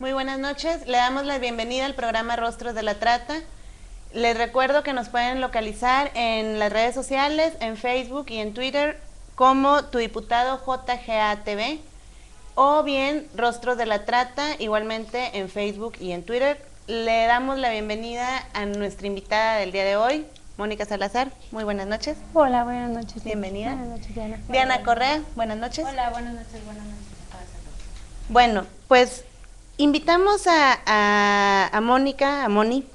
Muy buenas noches, le damos la bienvenida al programa Rostros de la Trata. Les recuerdo que nos pueden localizar en las redes sociales, en Facebook y en Twitter como Tu Diputado JGA-TV o bien Rostros de la Trata, igualmente en Facebook y en Twitter. Le damos la bienvenida a nuestra invitada del día de hoy, Mónica Salazar. Muy buenas noches. Hola, buenas noches. Bienvenida. Buenas noches, Diana. Diana Correa, buenas noches. Hola, buenas noches a todos. Bueno, pues invitamos a Mónica, a Moni,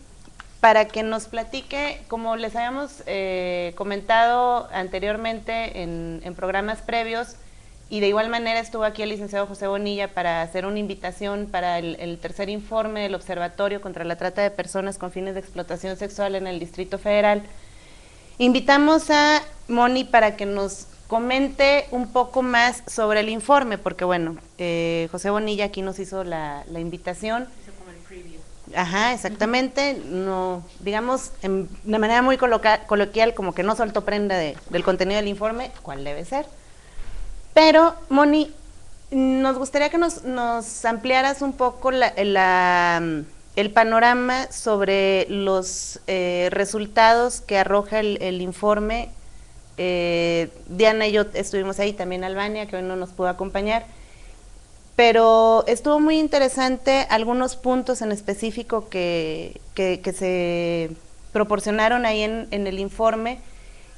para que nos platique, como les habíamos comentado anteriormente en programas previos, y de igual manera estuvo aquí el licenciado José Bonilla para hacer una invitación para el tercer informe del Observatorio contra la Trata de Personas con fines de explotación sexual en el Distrito Federal. Invitamos a Moni para que nos comente un poco más sobre el informe, porque bueno, José Bonilla aquí nos hizo la invitación. Hizo como el preview. Ajá, exactamente, no, digamos, de manera muy coloquial, como que no soltó prenda del contenido del informe, cuál debe ser. Pero, Moni, nos gustaría que nos ampliaras un poco el panorama sobre los resultados que arroja el informe. Diana y yo estuvimos ahí, también Albania, que hoy no nos pudo acompañar, pero estuvo muy interesante algunos puntos en específico que se proporcionaron ahí en el informe,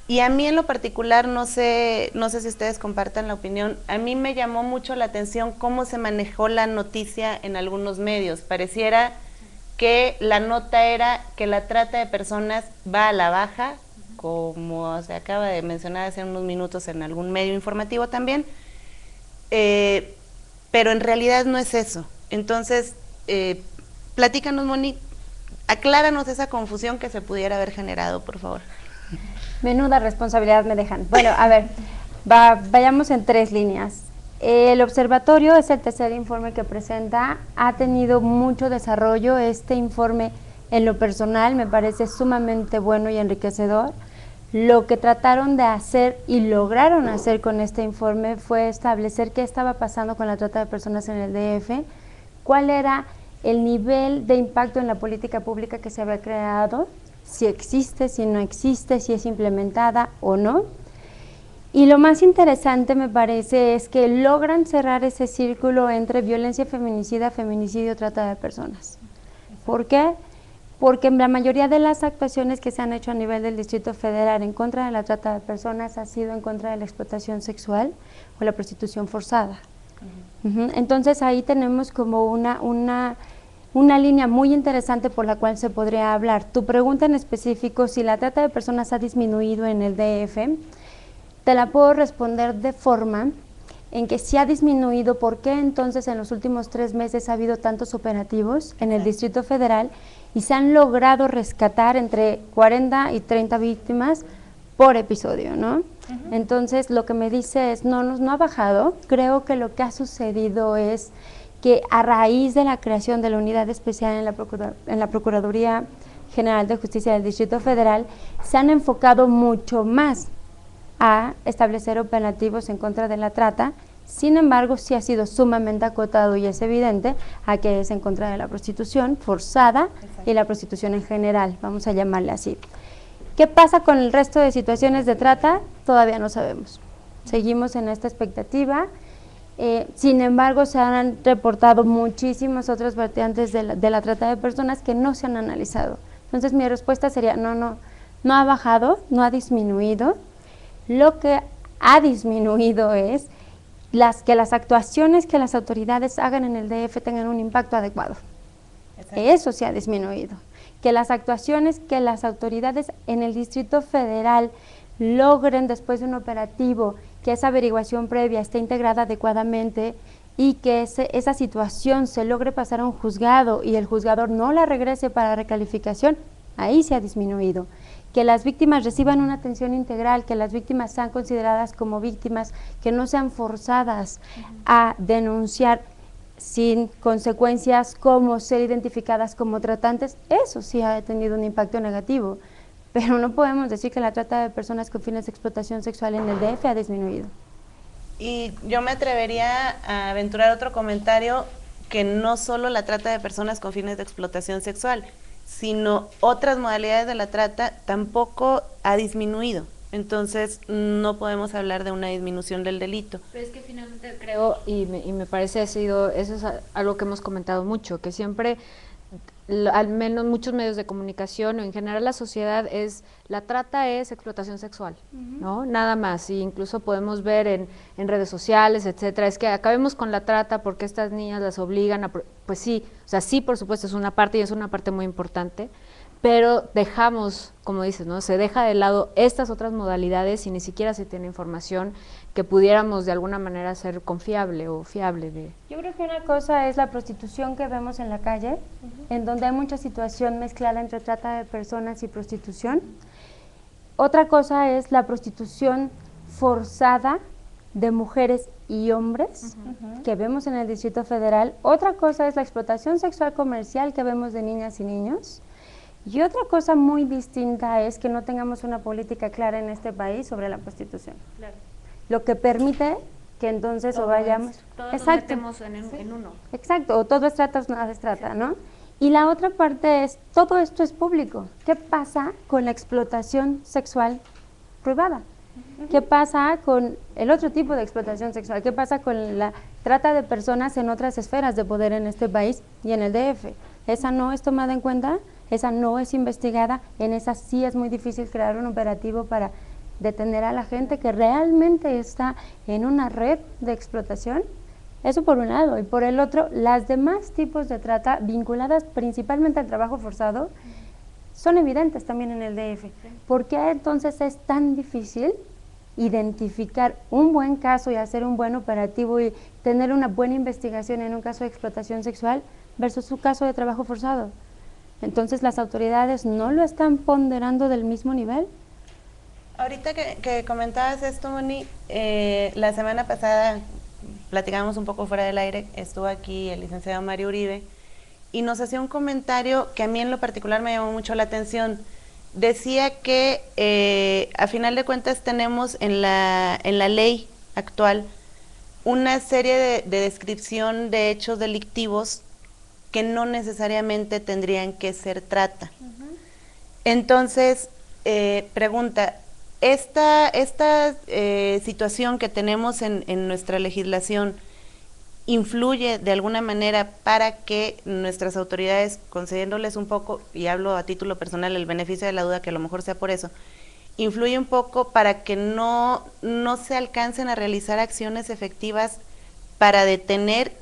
y a mí en lo particular, no sé si ustedes compartan la opinión, a mí me llamó mucho la atención cómo se manejó la noticia en algunos medios. Pareciera que la nota era que la trata de personas va a la baja, como se acaba de mencionar hace unos minutos en algún medio informativo también, pero en realidad no es eso. Entonces, platícanos, Moni, acláranos esa confusión que se pudiera haber generado, por favor. Menuda responsabilidad me dejan. Bueno, a ver, vayamos en tres líneas. El observatorio es el tercer informe que presenta, ha tenido mucho desarrollo. Este informe, en lo personal, me parece sumamente bueno y enriquecedor. Lo que trataron de hacer y lograron hacer con este informe fue establecer qué estaba pasando con la trata de personas en el DF, cuál era el nivel de impacto en la política pública que se había creado, si existe, si no existe, si es implementada o no. Y lo más interesante me parece es que logran cerrar ese círculo entre violencia feminicida, feminicidio, trata de personas. ¿Por qué? Porque la mayoría de las actuaciones que se han hecho a nivel del Distrito Federal en contra de la trata de personas ha sido en contra de la explotación sexual o la prostitución forzada. Entonces ahí tenemos como una línea muy interesante por la cual se podría hablar. Tu pregunta en específico, si la trata de personas ha disminuido en el DF, te la puedo responder de forma en que si ha disminuido. ¿Por qué entonces en los últimos 3 meses ha habido tantos operativos en el Distrito Federal y se han logrado rescatar entre 40 y 30 víctimas por episodio, ¿no? Entonces lo que me dice es, no ha bajado. Creo que lo que ha sucedido es que a raíz de la creación de la unidad especial en la Procuraduría General de Justicia del Distrito Federal, se han enfocado mucho más a establecer operativos en contra de la trata. Sin embargo, sí ha sido sumamente acotado y es evidente a que es en contra de la prostitución forzada. Exacto. Y la prostitución en general, vamos a llamarle así. ¿Qué pasa con el resto de situaciones de trata? Todavía no sabemos. Seguimos en esta expectativa. Sin embargo, se han reportado muchísimas otras variantes de la trata de personas que no se han analizado. Entonces, mi respuesta sería, no ha bajado, no ha disminuido. Lo que ha disminuido es que las actuaciones que las autoridades hagan en el DF tengan un impacto adecuado. Exacto. Eso sí ha disminuido. Que las actuaciones que las autoridades en el Distrito Federal logren después de un operativo, que esa averiguación previa esté integrada adecuadamente y que esa situación se logre pasar a un juzgado y el juzgador no la regrese para recalificación, ahí se ha disminuido. Que las víctimas reciban una atención integral, que las víctimas sean consideradas como víctimas, que no sean forzadas a denunciar sin consecuencias como ser identificadas como tratantes, eso sí ha tenido un impacto negativo, pero no podemos decir que la trata de personas con fines de explotación sexual en el DF ha disminuido. Y yo me atrevería a aventurar otro comentario, que no solo la trata de personas con fines de explotación sexual, sino otras modalidades de la trata tampoco ha disminuido. Entonces no podemos hablar de una disminución del delito. Pero es que finalmente creo, y me parece eso es algo que hemos comentado mucho, que siempre, al menos muchos medios de comunicación o en general la sociedad la trata es explotación sexual, ¿no? Nada más, y incluso podemos ver en redes sociales, etcétera, es que acabemos con la trata porque estas niñas las obligan a, pues sí, o sea, sí, por supuesto, es una parte y es una parte muy importante, pero dejamos, como dices, ¿no? Se deja de lado estas otras modalidades y ni siquiera se tiene información que pudiéramos de alguna manera ser confiable o fiable de. Yo creo que una cosa es la prostitución que vemos en la calle, en donde hay mucha situación mezclada entre trata de personas y prostitución. Otra cosa es la prostitución forzada de mujeres y hombres que vemos en el Distrito Federal. Otra cosa es la explotación sexual comercial que vemos de niñas y niños. Y otra cosa muy distinta es que no tengamos una política clara en este país sobre la prostitución. Claro. Lo que permite que entonces Todo o vayamos... Todos Exacto. nos metemos en uno. Exacto, o todo es trata o nada es trata, ¿no? Y la otra parte es, todo esto es público. ¿Qué pasa con la explotación sexual privada? ¿Qué pasa con el otro tipo de explotación sexual? ¿Qué pasa con la trata de personas en otras esferas de poder en este país y en el DF? ¿Esa no es tomada en cuenta? ¿Esa no es investigada? En esa sí es muy difícil crear un operativo para detener a la gente que realmente está en una red de explotación. Eso por un lado. Y por el otro, las demás tipos de trata vinculadas principalmente al trabajo forzado son evidentes también en el DF. ¿Por qué entonces es tan difícil identificar un buen caso y hacer un buen operativo y tener una buena investigación en un caso de explotación sexual versus un caso de trabajo forzado? Entonces, ¿las autoridades no lo están ponderando del mismo nivel? Ahorita que comentabas esto, Moni, la semana pasada platicábamos un poco fuera del aire, estuvo aquí el licenciado Mario Uribe y nos hacía un comentario que a mí en lo particular me llamó mucho la atención. Decía que a final de cuentas tenemos en la ley actual una serie de descripción de hechos delictivos que no necesariamente tendrían que ser trata. Entonces, pregunta, esta situación que tenemos en nuestra legislación influye de alguna manera para que nuestras autoridades, concediéndoles un poco, y hablo a título personal, el beneficio de la duda, que a lo mejor sea por eso, influye un poco para que no se alcancen a realizar acciones efectivas para detener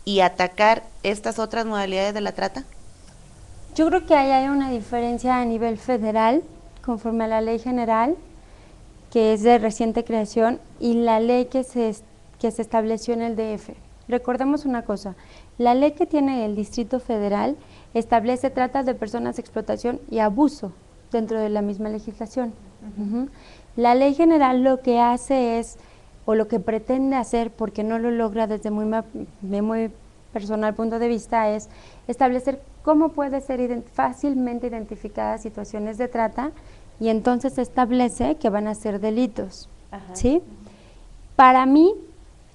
y atacar estas otras modalidades de la trata? Yo creo que ahí hay una diferencia a nivel federal, conforme a la ley general, que es de reciente creación, y la ley que se estableció en el DF. Recordemos una cosa, la ley que tiene el Distrito Federal establece trata de personas, explotación y abuso dentro de la misma legislación. La ley general lo que hace es, o lo que pretende hacer, porque no lo logra desde muy personal punto de vista, es establecer cómo puede ser fácilmente identificadas situaciones de trata y entonces establece que van a ser delitos. ¿Sí? Para mí,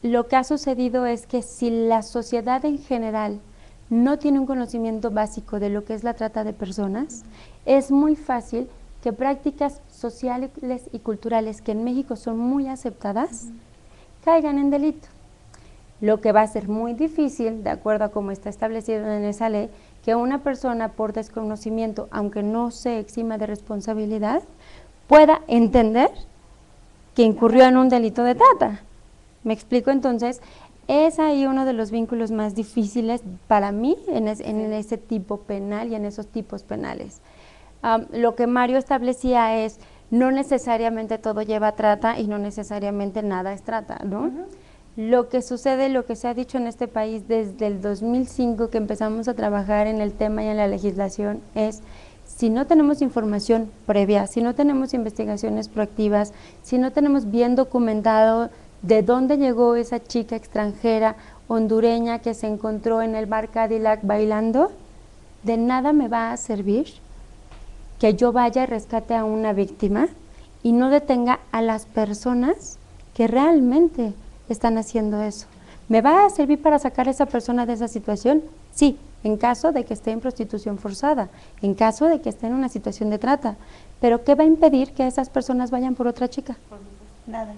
lo que ha sucedido es que si la sociedad en general no tiene un conocimiento básico de lo que es la trata de personas, es muy fácil que prácticas sociales y culturales que en México son muy aceptadas, caigan en delito. Lo que va a ser muy difícil, de acuerdo a cómo está establecido en esa ley, que una persona por desconocimiento, aunque no se exima de responsabilidad, pueda entender que incurrió en un delito de trata. ¿Me explico? Entonces, es ahí uno de los vínculos más difíciles para mí en ese tipo penal y en esos tipos penales. Lo que Mario establecía es, no necesariamente todo lleva a trata y no necesariamente nada es trata, ¿no? Lo que sucede, lo que se ha dicho en este país desde el 2005 que empezamos a trabajar en el tema y en la legislación es, si no tenemos información previa, si no tenemos investigaciones proactivas, si no tenemos bien documentado de dónde llegó esa chica extranjera hondureña que se encontró en el bar Cadillac bailando, de nada me va a servir que yo vaya y rescate a una víctima y no detenga a las personas que realmente están haciendo eso. ¿Me va a servir para sacar a esa persona de esa situación? Sí, en caso de que esté en prostitución forzada, en caso de que esté en una situación de trata. Pero ¿qué va a impedir que esas personas vayan por otra chica? Nada.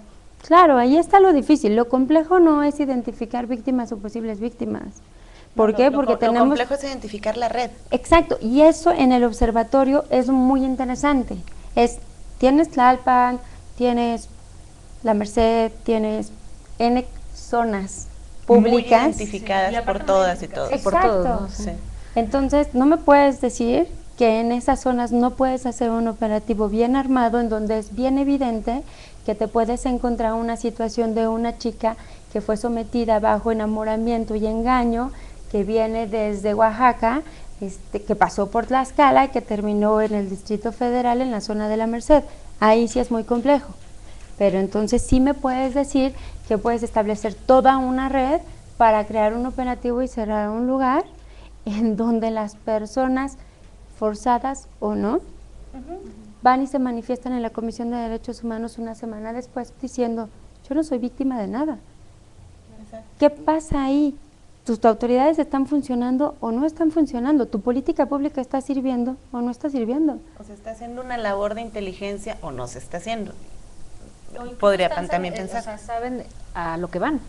Claro, ahí está lo difícil. Lo complejo no es identificar víctimas o posibles víctimas. ¿Por qué? Porque Lo tenemos... complejo es identificar la red. Exacto, y eso en el observatorio es muy interesante. Tienes Tlalpan, tienes La Merced, tienes N zonas públicas. Muy identificadas Sí, y aparte por muy todas y todos. identificadas. por todos, Exacto. ¿no? Sí. Entonces, no me puedes decir que en esas zonas no puedes hacer un operativo bien armado en donde es bien evidente que te puedes encontrar una situación de una chica que fue sometida bajo enamoramiento y engaño, que viene desde Oaxaca, que pasó por Tlaxcala y que terminó en el Distrito Federal en la zona de La Merced. Ahí sí es muy complejo. Pero entonces sí me puedes decir que puedes establecer toda una red para crear un operativo y cerrar un lugar en donde las personas, forzadas o no, van y se manifiestan en la Comisión de Derechos Humanos una semana después diciendo, yo no soy víctima de nada. Exacto. ¿Qué pasa ahí? ¿Tus autoridades están funcionando o no están funcionando? ¿Tu política pública está sirviendo o no está sirviendo? O se está haciendo una labor de inteligencia o no se está haciendo. O incluso Podría están también saben- pensar. O sea, saben a lo que van,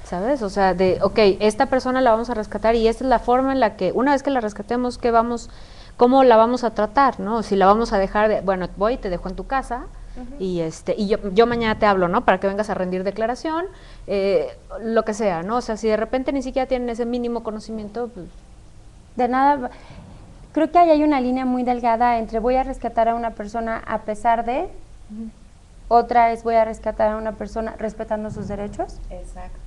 ¿sabes? O sea, ok, esta persona la vamos a rescatar y esta es la forma en la que, una vez que la rescatemos, cómo la vamos a tratar, ¿no? Si la vamos a dejar, bueno, voy, te dejo en tu casa, y yo mañana te hablo, ¿no? Para que vengas a rendir declaración, lo que sea, ¿no? O sea, si de repente ni siquiera tienen ese mínimo conocimiento, pues, De nada, creo que ahí hay una línea muy delgada entre voy a rescatar a una persona a pesar de, otra es voy a rescatar a una persona respetando sus derechos, Exacto.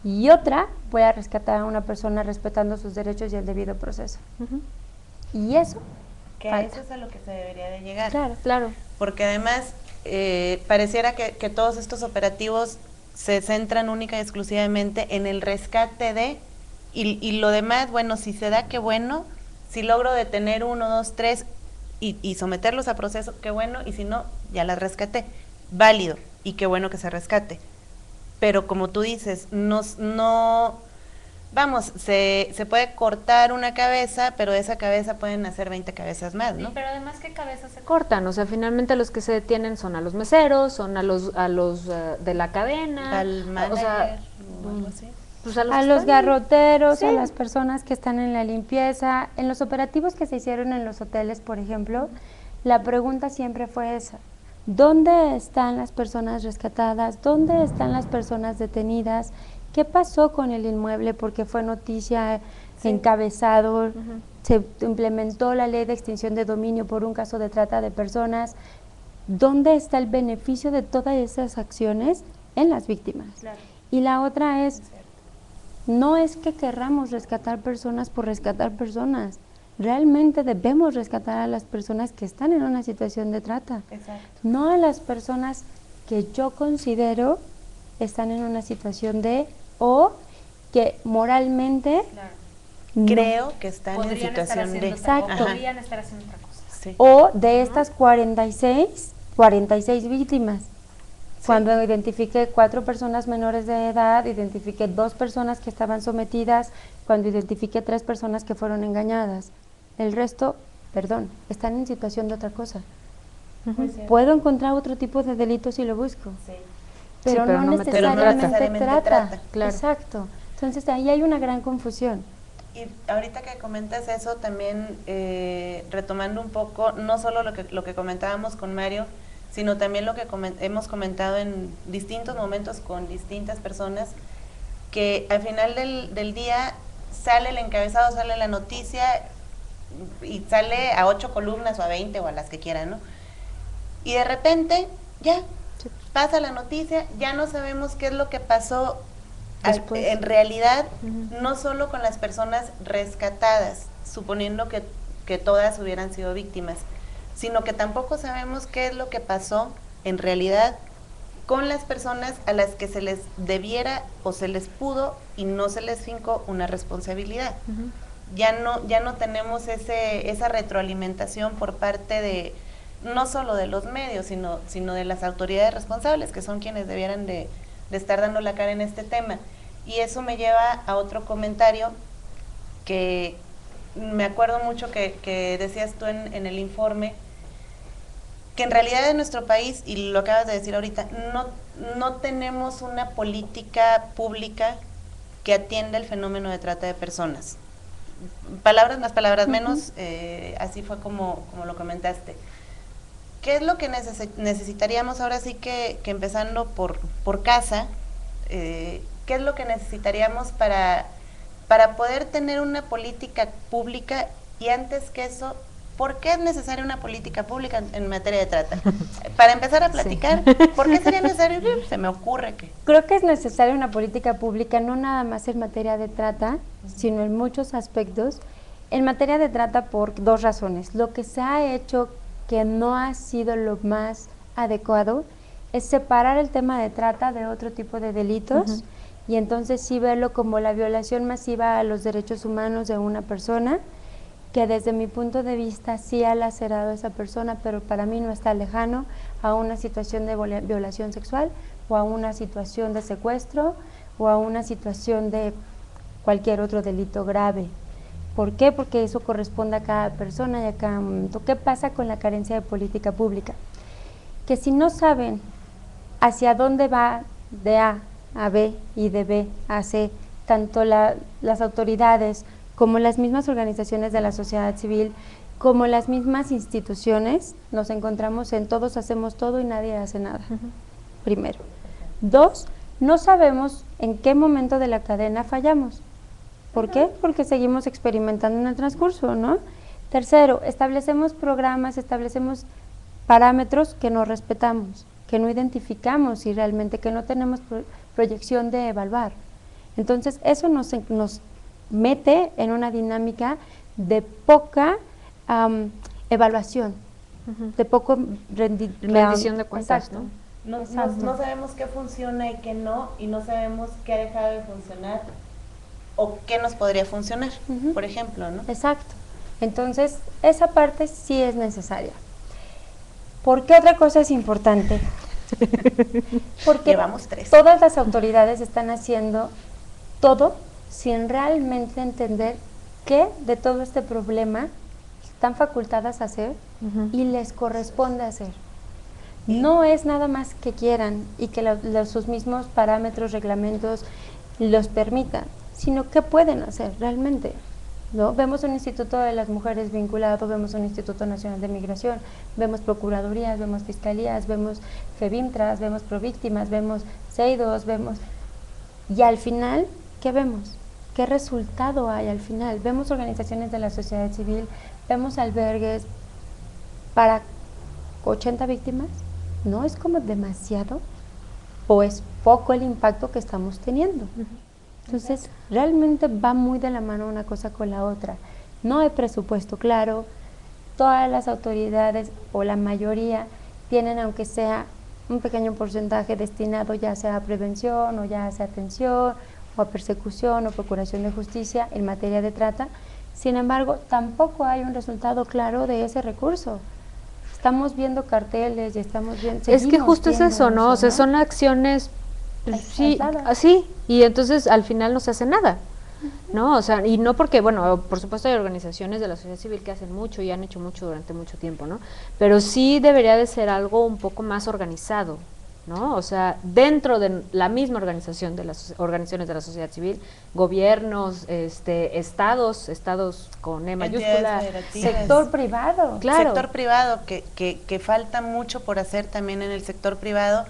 y otra voy a rescatar a una persona respetando sus derechos y el debido proceso. Y eso, Que a eso es a lo que se debería de llegar. claro. Porque además pareciera que todos estos operativos se centran única y exclusivamente en el rescate de, y lo demás, bueno, si se da, qué bueno, si logro detener 1, 2, 3 y someterlos a proceso, qué bueno, y si no, ya las rescaté, válido, y qué bueno que se rescate. Pero como tú dices, vamos, se puede cortar una cabeza, pero de esa cabeza pueden nacer 20 cabezas más, ¿no? Sí, pero además, ¿qué cabezas se Cortan, o sea, finalmente los que se detienen son a los meseros, son a los de la cadena, Al manager o sea, o algo así. pues a que los están- garroteros, a Sí. las personas que están en la limpieza, en los operativos que se hicieron en los hoteles, por ejemplo, la pregunta siempre fue esa: ¿dónde están las personas rescatadas? ¿Dónde están las personas detenidas? ¿Qué pasó con el inmueble? Porque fue noticia, encabezado, se implementó la ley de extinción de dominio por un caso de trata de personas. ¿Dónde está el beneficio de todas esas acciones en las víctimas? Claro. Y la otra es, no es que querramos rescatar personas por rescatar personas, realmente debemos rescatar a las personas que están en una situación de trata, Exacto. no a las personas que yo considero están en una situación de, o que moralmente Claro. no. Creo que están en Podrían estar situación haciendo de... otra- Exacto. o podrían estar haciendo otra cosa. Sí. O de estas 46 víctimas. Cuando identifiqué 4 personas menores de edad, identifiqué 2 personas que estaban sometidas, cuando identifiqué 3 personas que fueron engañadas. El resto, perdón, están en situación de otra cosa. Puedo encontrar otro tipo de delito si lo busco, Sí. pero, pero no no necesariamente, necesariamente trata. trata, claro. Exacto. Entonces ahí hay una gran confusión. Y ahorita que comentas eso, también retomando un poco, no solo lo que comentábamos con Mario, sino también lo que hemos comentado en distintos momentos con distintas personas, que al final del día sale el encabezado, sale la noticia y sale a 8 columnas o a 20 o a las que quieran, ¿no? Y de repente ya pasa la noticia, ya no sabemos qué es lo que pasó Después. en realidad, no solo con las personas rescatadas, suponiendo que todas hubieran sido víctimas, sino que tampoco sabemos qué es lo que pasó en realidad con las personas a las que se les debiera o se les pudo y no se les fincó una responsabilidad. Ya no tenemos esa retroalimentación por parte de, no solo de los medios, sino de las autoridades responsables, que son quienes debieran de estar dando la cara en este tema. Y eso me lleva a otro comentario que me acuerdo mucho que decías tú en el informe, que en realidad en nuestro país, y lo acabas de decir ahorita, no tenemos una política pública que atienda el fenómeno de trata de personas. Palabras más, palabras menos, así fue como lo comentaste. ¿Qué es lo que necesitaríamos ahora sí que empezando por casa? ¿Qué es lo que necesitaríamos para poder tener una política pública? Y antes que eso, ¿por qué es necesaria una política pública en materia de trata? Para empezar a platicar, sí. ¿Por qué sería necesario? Se me ocurre que... Creo que es necesaria una política pública, no nada más en materia de trata, sino en muchos aspectos. En materia de trata por dos razones. Lo que se ha hecho que no ha sido lo más adecuado es separar el tema de trata de otro tipo de delitos y entonces sí verlo como la violación masiva a los derechos humanos de una persona, que desde mi punto de vista sí ha lacerado a esa persona, pero para mí no está lejano a una situación de violación sexual o a una situación de secuestro o a una situación de cualquier otro delito grave. ¿Por qué? Porque eso corresponde a cada persona y a cada momento. ¿Qué pasa con la carencia de política pública? Que si no saben hacia dónde va de A a B y de B a C, tanto las autoridades como las mismas organizaciones de la sociedad civil, como las mismas instituciones, nos encontramos en todos hacemos todo y nadie hace nada, primero. Dos, no sabemos en qué momento de la cadena fallamos. ¿Por qué? Porque seguimos experimentando en el transcurso, ¿no? Tercero, establecemos programas, establecemos parámetros que no respetamos, que no identificamos y realmente que no tenemos proyección de evaluar. Entonces, eso nos mete en una dinámica de poca evaluación, de poco rendición de cuentas, ¿no? No sabemos qué funciona y qué no, y no sabemos qué ha dejado de funcionar o qué nos podría funcionar, por ejemplo, ¿no? Exacto. Entonces, esa parte sí es necesaria. ¿Por qué otra cosa es importante? Porque llevamos 3. Todas las autoridades están haciendo todo sin realmente entender qué de todo este problema están facultadas a hacer y les corresponde hacer. No es nada más que quieran y que sus mismos parámetros, reglamentos los permitan, sino qué pueden hacer realmente, ¿no? Vemos un Instituto de las Mujeres vinculado, vemos un Instituto Nacional de Migración, vemos procuradurías, vemos fiscalías, vemos FEBIMTRAS, vemos Províctimas, vemos CEIDOS, vemos... Y al final, ¿qué vemos? ¿Qué resultado hay al final? Vemos organizaciones de la sociedad civil, vemos albergues para 80 víctimas, ¿no es como demasiado? ¿O es poco el impacto que estamos teniendo? Entonces, realmente va muy de la mano una cosa con la otra. No hay presupuesto claro, todas las autoridades o la mayoría tienen, aunque sea un pequeño porcentaje destinado ya sea a prevención o ya sea a atención o a persecución o procuración de justicia en materia de trata. Sin embargo, tampoco hay un resultado claro de ese recurso. Estamos viendo carteles y estamos viendo... Es que justo es eso, ¿no? O sea, son acciones... Sí, así, y entonces al final no se hace nada, ¿no? O sea, y no porque, bueno, por supuesto hay organizaciones de la sociedad civil que hacen mucho y han hecho mucho durante mucho tiempo, ¿no? Pero sí debería de ser algo un poco más organizado, ¿no? O sea, dentro de la misma organización de las organizaciones de la sociedad civil, gobiernos, estados con E mayúscula, sector privado. Claro. Sector privado, que falta mucho por hacer también en el sector privado.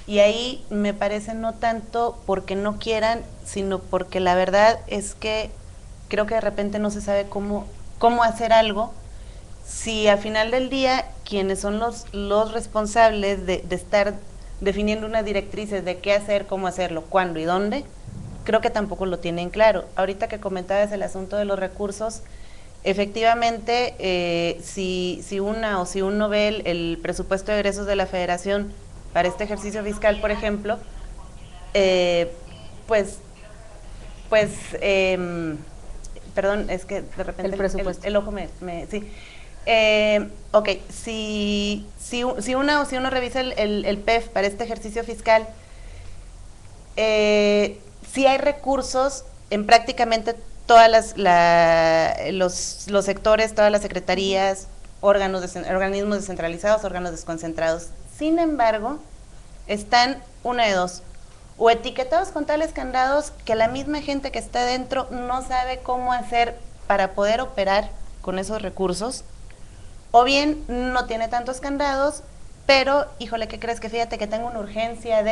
Y ahí me parece no tanto porque no quieran, sino porque la verdad es que creo que de repente no se sabe cómo hacer algo, si al final del día quienes son los responsables de estar definiendo unas directrices de qué hacer, cómo hacerlo, cuándo y dónde, creo que tampoco lo tienen claro. Ahorita que comentabas el asunto de los recursos, efectivamente, si uno ve el presupuesto de egresos de la Federación para este ejercicio fiscal, por ejemplo, perdón, es que de repente el presupuesto. El ojo sí. Ok, si uno revisa el PEF para este ejercicio fiscal, sí hay recursos en prácticamente todas los sectores, todas las secretarías, organismos descentralizados, órganos desconcentrados. Sin embargo, están una de dos, o etiquetados con tales candados que la misma gente que está dentro no sabe cómo hacer para poder operar con esos recursos, o bien no tiene tantos candados, pero, híjole, ¿qué crees? Que fíjate que tengo una urgencia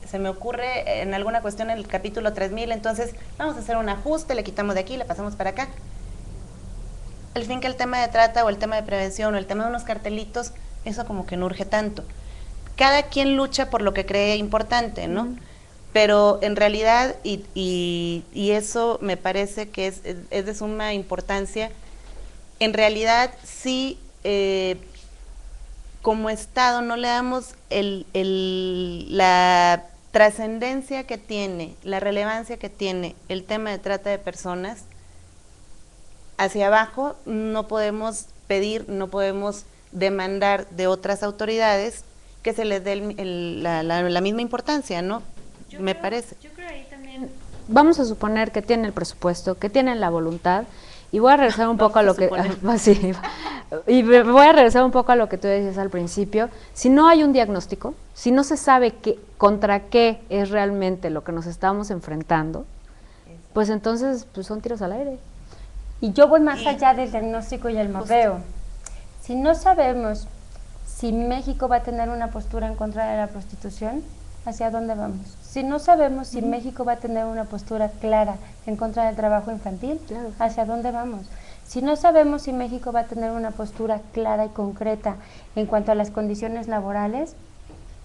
se me ocurre en alguna cuestión en el capítulo 3000, entonces vamos a hacer un ajuste, le quitamos de aquí, le pasamos para acá. Al fin que el tema de trata o el tema de prevención o el tema de unos cartelitos, eso como que no urge tanto. Cada quien lucha por lo que cree importante, ¿no? Pero en realidad, y eso me parece que es de suma importancia, en realidad sí, como Estado no le damos la trascendencia que tiene, la relevancia que tiene el tema de trata de personas. Hacia abajo no podemos pedir, no podemos demandar de otras autoridades que se les dé la misma importancia, ¿no? Me parece. Yo creo ahí también, vamos a suponer que tienen el presupuesto, que tienen la voluntad, y voy a regresar un poco a lo que sí, y voy a regresar un poco a lo que tú decías al principio. Si no hay un diagnóstico, si no se sabe contra qué es realmente lo que nos estamos enfrentando, pues entonces pues son tiros al aire. Y yo voy más allá del diagnóstico y el mapeo. Si no sabemos si México va a tener una postura en contra de la prostitución, ¿hacia dónde vamos? Si no sabemos si México va a tener una postura clara en contra del trabajo infantil, claro, ¿hacia dónde vamos? Si no sabemos si México va a tener una postura clara y concreta en cuanto a las condiciones laborales,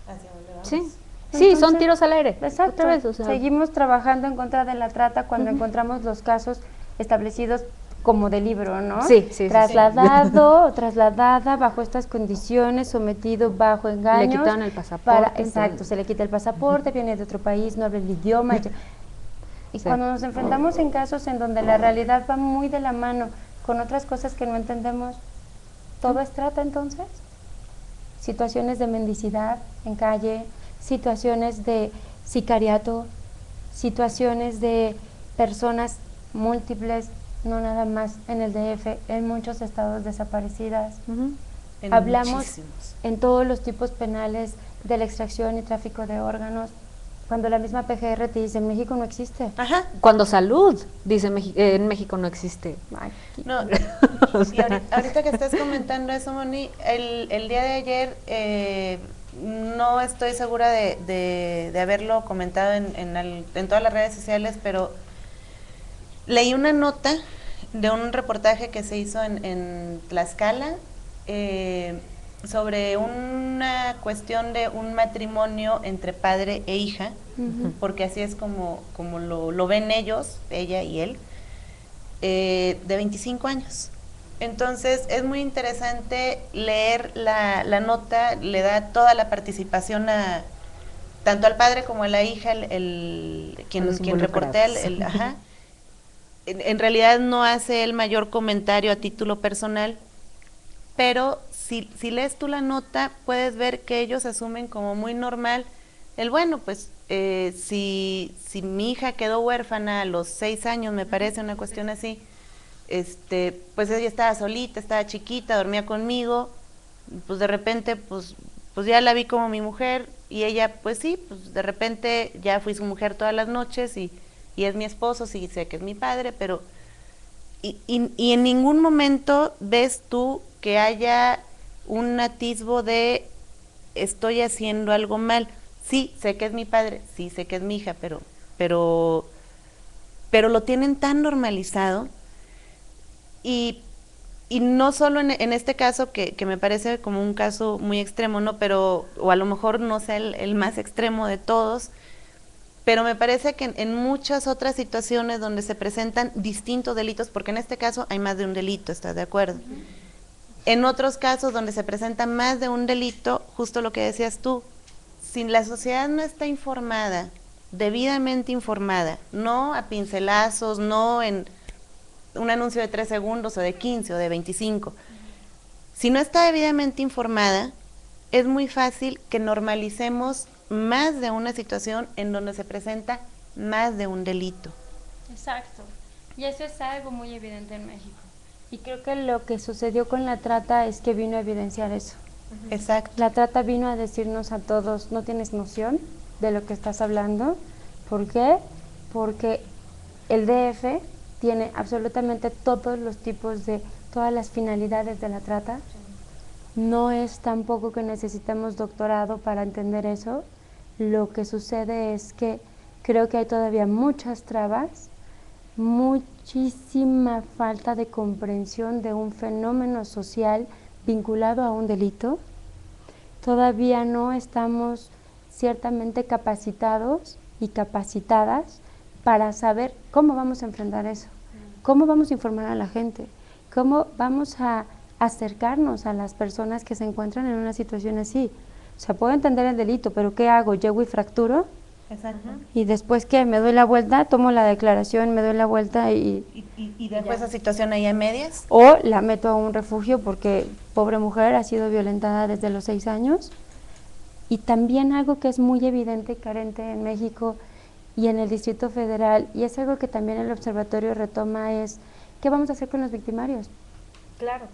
¿hacia dónde vamos? Sí. Entonces, Sí, son tiros al aire. Exacto. Vez, o sea, seguimos trabajando en contra de la trata cuando encontramos los casos establecidos como de libro, ¿no? Sí, sí, trasladado o trasladada bajo estas condiciones, sometido bajo engaños. Le quitaron el pasaporte. Exacto, se le quita el pasaporte, viene de otro país, no habla el idioma. Y cuando nos enfrentamos en casos en donde la realidad va muy de la mano con otras cosas que no entendemos, ¿todo es trata entonces? Situaciones de mendicidad en calle, situaciones de sicariato, situaciones de personas múltiples, no nada más en el DF, en muchos estados desaparecidas. Hablamos muchísimos. En todos los tipos penales de la extracción y tráfico de órganos, cuando la misma PGR te dice, México no existe. Ajá. Cuando salud dice en México no existe. Ay, no, y ahorita que estás comentando eso, Moni, el día de ayer, no estoy segura de haberlo comentado en todas las redes sociales, pero leí una nota de un reportaje que se hizo en Tlaxcala sobre una cuestión de un matrimonio entre padre e hija, porque así es como lo ven ellos, ella y él, de 25 años. Entonces es muy interesante leer la nota, le da toda la participación tanto al padre como a la hija, quien reportea ajá. En realidad no hace el mayor comentario a título personal, pero si lees tú la nota, puedes ver que ellos asumen como muy normal pues si mi hija quedó huérfana a los 6 años, me parece, una cuestión así, pues ella estaba solita, estaba chiquita, dormía conmigo, pues de repente pues ya la vi como mi mujer, y ella pues sí, pues de repente ya fui su mujer todas las noches, y es mi esposo, sí sé que es mi padre, pero y en ningún momento ves tú que haya un atisbo de estoy haciendo algo mal. Sí, sé que es mi padre, sí sé que es mi hija, pero lo tienen tan normalizado, y no solo en este caso que me parece como un caso muy extremo, ¿no? Pero, o a lo mejor no sea el más extremo de todos, pero me parece que en muchas otras situaciones donde se presentan distintos delitos, porque en este caso hay más de un delito, ¿estás de acuerdo? En otros casos donde se presenta más de un delito, justo lo que decías tú, si la sociedad no está informada, debidamente informada, no a pincelazos, no en un anuncio de 3 segundos o de 15 o de 25, si no está debidamente informada, es muy fácil que normalicemos más de una situación en donde se presenta más de un delito. Exacto. Y eso es algo muy evidente en México. Y creo que lo que sucedió con la trata es que vino a evidenciar eso. Exacto. La trata vino a decirnos a todos, no tienes noción de lo que estás hablando. ¿Por qué? Porque el DF tiene absolutamente todos los tipos de, todas las finalidades de la trata. No es tampoco que necesitemos doctorado para entender eso. Lo que sucede es que creo que hay todavía muchas trabas, muchísima falta de comprensión de un fenómeno social vinculado a un delito. Todavía no estamos ciertamente capacitados y capacitadas para saber cómo vamos a enfrentar eso, cómo vamos a informar a la gente, cómo vamos a acercarnos a las personas que se encuentran en una situación así. O sea, puedo entender el delito, pero ¿qué hago? ¿Llego y fracturo? Exacto. Y después, ¿qué? ¿Me doy la vuelta? ¿Tomo la declaración, me doy la vuelta Y dejo esa situación ahí a medias? o la meto a un refugio porque pobre mujer ha sido violentada desde los 6 años? Y también algo que es muy evidente y carente en México y en el Distrito Federal, y es algo que también el observatorio retoma, es ¿qué vamos a hacer con los victimarios? Claro.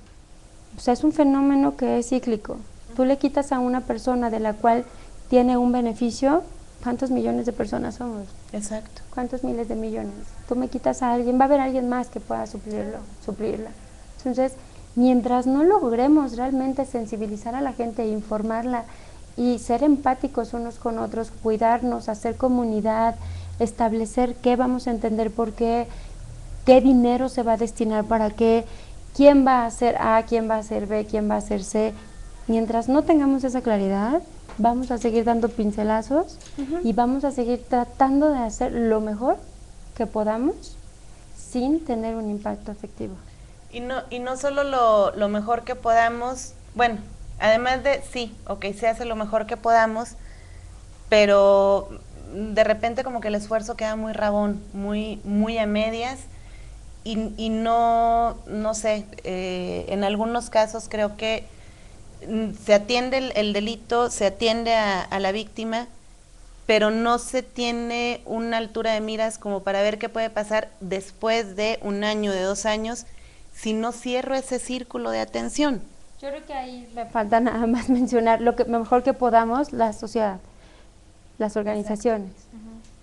O sea, es un fenómeno que es cíclico. Tú le quitas a una persona de la cual tiene un beneficio, ¿cuántos millones de personas somos? Exacto. ¿Cuántos miles de millones? Tú me quitas a alguien, va a haber alguien más que pueda suplirla. Entonces, mientras no logremos realmente sensibilizar a la gente e informarla y ser empáticos unos con otros, cuidarnos, hacer comunidad, establecer qué vamos a entender por qué dinero se va a destinar para qué, quién va a ser A, quién va a ser B, quién va a ser C. Mientras no tengamos esa claridad, vamos a seguir dando pincelazos y vamos a seguir tratando de hacer lo mejor que podamos sin tener un impacto efectivo. Y no solo lo mejor que podamos, bueno, además de, sí, ok, se hace lo mejor que podamos, pero de repente como que el esfuerzo queda muy rabón, muy a medias, y no sé, en algunos casos creo que se atiende el delito, se atiende a la víctima, pero no se tiene una altura de miras como para ver qué puede pasar después de 1 año, de 2 años, si no cierro ese círculo de atención. Yo creo que ahí me falta nada más mencionar lo mejor que podamos, la sociedad, las organizaciones.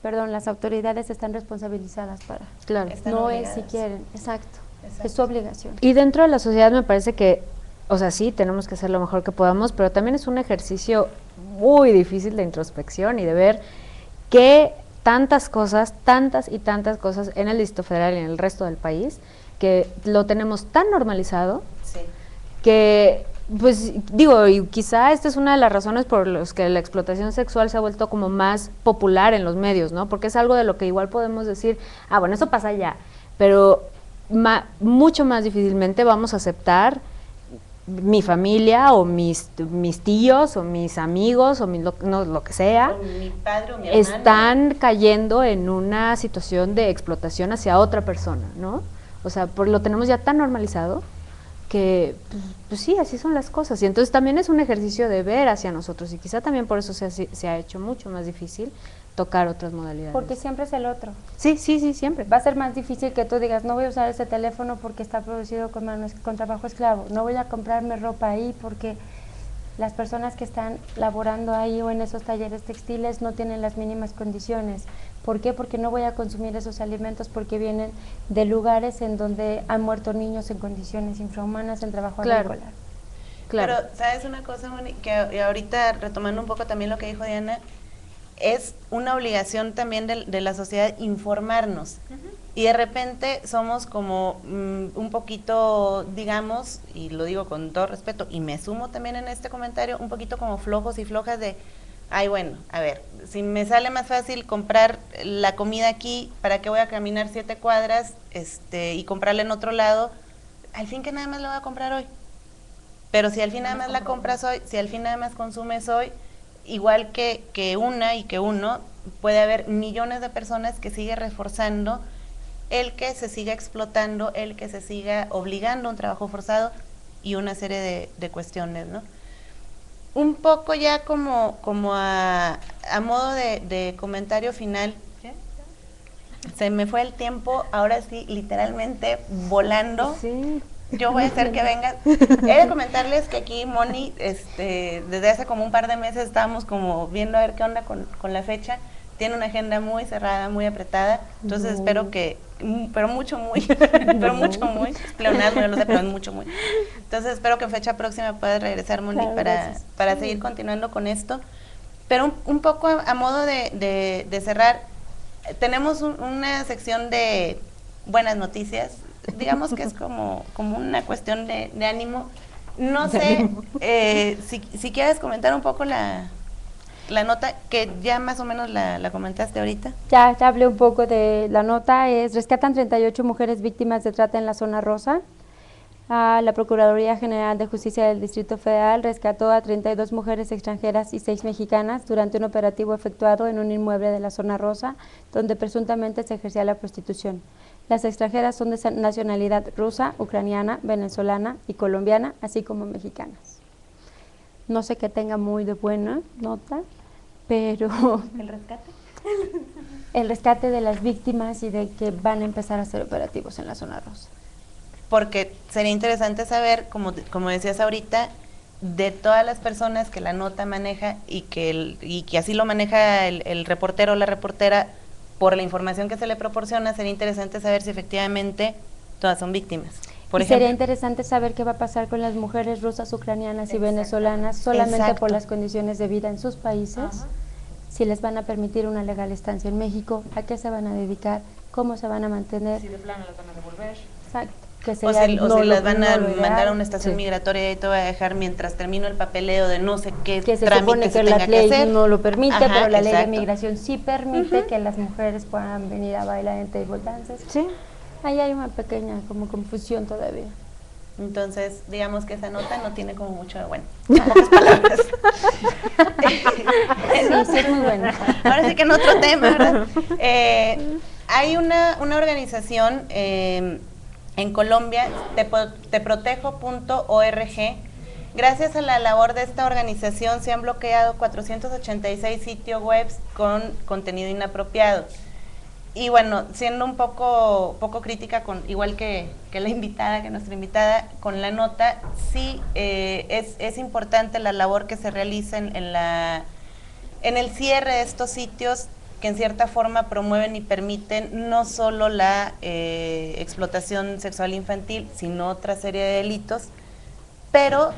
Perdón, las autoridades están responsabilizadas para. Claro. Están no obligadas. es si quieren, exacto. Exacto. Es su obligación. Y dentro de la sociedad me parece que, o sea, sí, tenemos que hacer lo mejor que podamos, pero también es un ejercicio muy difícil de introspección y de ver que tantas y tantas cosas en el Distrito Federal y en el resto del país, que lo tenemos tan normalizado, Sí. que, pues, digo, y quizá esta es una de las razones por las que la explotación sexual se ha vuelto como más popular en los medios, ¿no? Porque es algo de lo que igual podemos decir, ah, bueno, eso pasa ya, pero mucho más difícilmente vamos a aceptar mi familia o mis tíos o mis amigos o lo que sea, O mi padre o mi hermano. están cayendo en una situación de explotación hacia otra persona, ¿no? O sea, lo tenemos ya tan normalizado que, pues sí, así son las cosas. Y entonces también es un ejercicio de ver hacia nosotros y quizá también por eso se ha hecho mucho más difícil tocar otras modalidades. Porque siempre es el otro. Sí, siempre. Va a ser más difícil que tú digas, no voy a usar ese teléfono porque está producido con trabajo esclavo, no voy a comprarme ropa ahí porque las personas que están laborando ahí o en esos talleres textiles no tienen las mínimas condiciones. ¿Por qué? Porque no voy a consumir esos alimentos porque vienen de lugares en donde han muerto niños en condiciones infrahumanas en trabajo agrícola. Claro. Pero, ¿sabes una cosa, Moni? Que ahorita, retomando un poco también lo que dijo Diana, es una obligación también de la sociedad informarnos. Y de repente somos como un poquito, digamos, y lo digo con todo respeto, y me sumo también en este comentario, un poquito como flojos y flojas de, ay, bueno, a ver, si me sale más fácil comprar la comida aquí, ¿para qué voy a caminar 7 cuadras y comprarla en otro lado? Al fin que nada más la voy a comprar hoy. Pero si al fin nada más la compras hoy, si al fin nada más consumes hoy, igual que una y que uno, puede haber millones de personas que sigue reforzando el que se siga explotando, el que se siga obligando a un trabajo forzado y una serie de cuestiones, ¿no? Un poco ya como a modo de comentario final, se me fue el tiempo, ahora sí, literalmente volando. Sí. Yo voy a hacer que vengas. He de comentarles que aquí Moni, desde hace como un par de meses estábamos como viendo a ver qué onda con la fecha. Tiene una agenda muy cerrada, muy apretada, entonces espero que, pero mucho, muy, es pleonasmo, yo lo sé, pero es mucho, muy. Entonces espero que en fecha próxima puedas regresar, Moni, Claro, para seguir continuando con esto. Pero un poco a modo de cerrar, tenemos una sección de buenas noticias, digamos que es como una cuestión de ánimo. No sé si quieres comentar un poco la nota, que ya más o menos la comentaste ahorita. Ya hablé un poco de la nota, rescatan 38 mujeres víctimas de trata en la zona rosa. La Procuraduría General de Justicia del Distrito Federal rescató a 32 mujeres extranjeras y 6 mexicanas durante un operativo efectuado en un inmueble de la zona rosa, donde presuntamente se ejercía la prostitución. Las extranjeras son de nacionalidad rusa, ucraniana, venezolana y colombiana, así como mexicanas. No sé qué tenga muy de buena nota, pero ¿El rescate? el rescate de las víctimas y de que van a empezar a hacer operativos en la zona rosa. Porque sería interesante saber, como decías ahorita, de todas las personas que la nota maneja y que así lo maneja el reportero o la reportera, por la información que se le proporciona, sería interesante saber si efectivamente todas son víctimas. Por ejemplo. Sería interesante saber qué va a pasar con las mujeres rusas, ucranianas y venezolanas solamente por las condiciones de vida en sus países, si les van a permitir una legal estancia en México, a qué se van a dedicar, cómo se van a mantener. Si de plano las van a devolver. Exacto. Que O sería si las van a lo mandar a ideal. una estación migratoria y te voy a dejar mientras termino el papeleo de no sé qué Que se trámite supone se que la tenga ley que hacer. no lo permite, Ajá, pero la ley de exacto. migración sí permite que las mujeres puedan venir a bailar en table dances. Sí. Ahí hay una pequeña como confusión todavía. Entonces, digamos que esa nota no tiene como mucho de bueno. En pocas palabras. Sí, es muy bueno. Ahora sí que en otro tema, ¿verdad? Hay una organización en Colombia, teprotejo.org. Gracias a la labor de esta organización se han bloqueado 486 sitios web con contenido inapropiado. Y bueno, siendo un poco crítica, igual que nuestra invitada, con la nota, sí es importante la labor que se realiza en el cierre de estos sitios que en cierta forma promueven y permiten no solo la explotación sexual infantil, sino otra serie de delitos, pero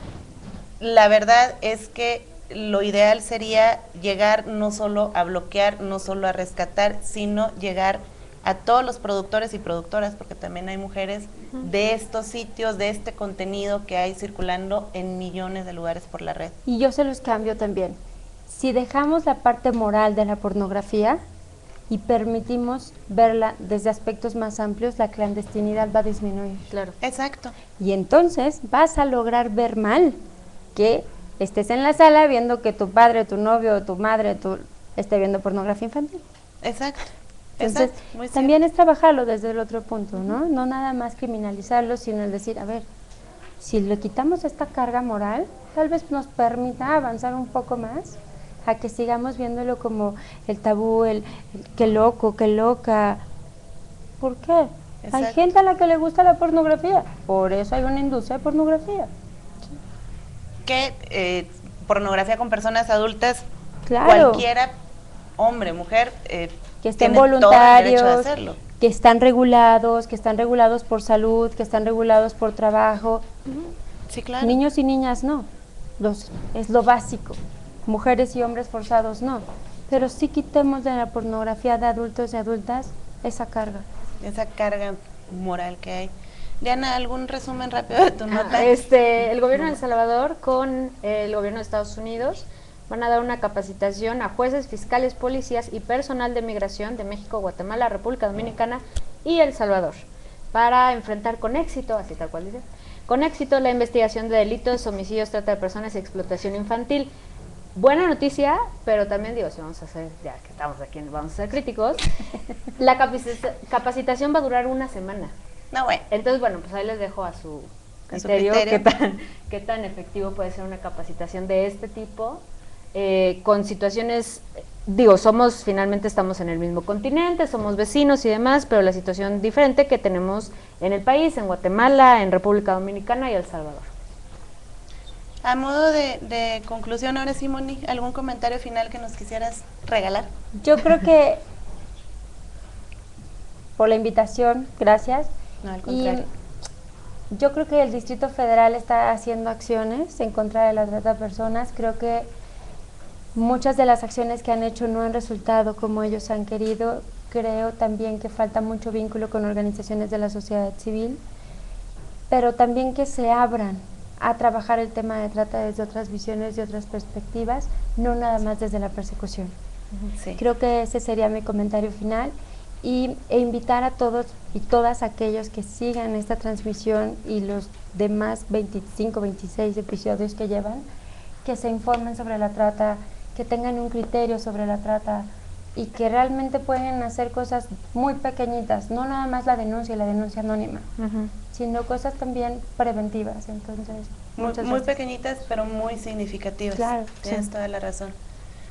la verdad es que lo ideal sería llegar no solo a bloquear, no solo a rescatar, sino llegar a todos los productores y productoras, porque también hay mujeres, de estos sitios, de este contenido que hay circulando en millones de lugares por la red. Y yo se los cambio también. Si dejamos la parte moral de la pornografía y permitimos verla desde aspectos más amplios, la clandestinidad va a disminuir. Claro. Exacto. Y entonces vas a lograr ver mal que estés en la sala viendo que tu padre, tu novio, tu madre, esté viendo pornografía infantil. Exacto. Entonces, Exacto, muy también es trabajarlo desde el otro punto, ¿no? No nada más criminalizarlo, sino el decir, a ver, si le quitamos esta carga moral, tal vez nos permita avanzar un poco más a que sigamos viéndolo como el tabú, el qué loco, qué loca. ¿Por qué? Hay Exacto. gente a la que le gusta la pornografía, por eso hay una industria de pornografía. Que pornografía con personas adultas, Claro. cualquiera, hombre, mujer, Que estén tiene todo el derecho de voluntarios, hacerlo. que están regulados por salud, que están regulados por trabajo. Sí, claro. Niños y niñas no, es lo básico. Mujeres y hombres forzados no, pero sí quitemos de la pornografía de adultos y adultas esa carga. Esa carga moral que hay. Diana, ¿algún resumen rápido de tu nota? El gobierno de El Salvador con el gobierno de Estados Unidos van a dar una capacitación a jueces, fiscales, policías y personal de migración de México, Guatemala, República Dominicana y El Salvador para enfrentar con éxito, así tal cual dice, con éxito la investigación de delitos, homicidios, trata de personas y explotación infantil. Buena noticia, pero también digo, si vamos a hacer, ya que estamos aquí, vamos a ser críticos, la capacitación va a durar una semana. No, bueno. Entonces, bueno, pues ahí les dejo a su A su criterio, criterio. qué tan efectivo puede ser una capacitación de este tipo, con situaciones digo, finalmente estamos en el mismo continente, somos vecinos y demás, pero la situación diferente que tenemos en el país, en Guatemala, en República Dominicana y El Salvador. A modo de conclusión, ahora sí, Moni, ¿algún comentario final que nos quisieras regalar? Yo creo que por la invitación, gracias. No, al Y contrario. yo creo que el Distrito Federal está haciendo acciones en contra de la trata de personas. Creo que muchas de las acciones que han hecho no han resultado como ellos han querido. Creo también que falta mucho vínculo con organizaciones de la sociedad civil, pero también que se abran a trabajar el tema de trata desde otras visiones y otras perspectivas, no nada más desde la persecución. Sí. Creo que ese sería mi comentario final e invitar a todos y todas aquellos que sigan esta transmisión y los demás 25, 26 episodios que llevan, que se informen sobre la trata, que tengan un criterio sobre la trata y que realmente pueden hacer cosas muy pequeñitas, no nada más la denuncia anónima, sino cosas también preventivas. Entonces, Muy gracias. pequeñitas, pero muy significativas. Claro, Tienes sí. toda la razón.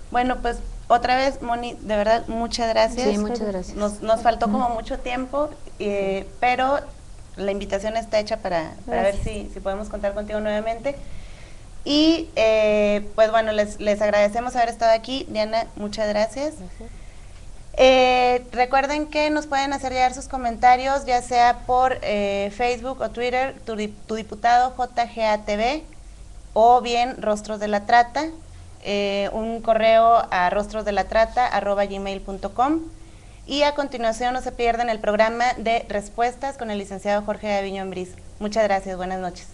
Bueno, pues otra vez, Moni, de verdad, muchas gracias. Sí, muchas gracias. Nos faltó como mucho tiempo, pero la invitación está hecha para ver si podemos contar contigo nuevamente. Y pues bueno, les agradecemos haber estado aquí. Diana, muchas gracias. Recuerden que nos pueden hacer llegar sus comentarios, ya sea por Facebook o Twitter, tu diputado JGATV, o bien Rostros de la Trata, un correo a rostrosdelatrata@gmail.com. Y a continuación no se pierdan el programa de respuestas con el licenciado Jorge Gaviño Ambriz. Muchas gracias, buenas noches.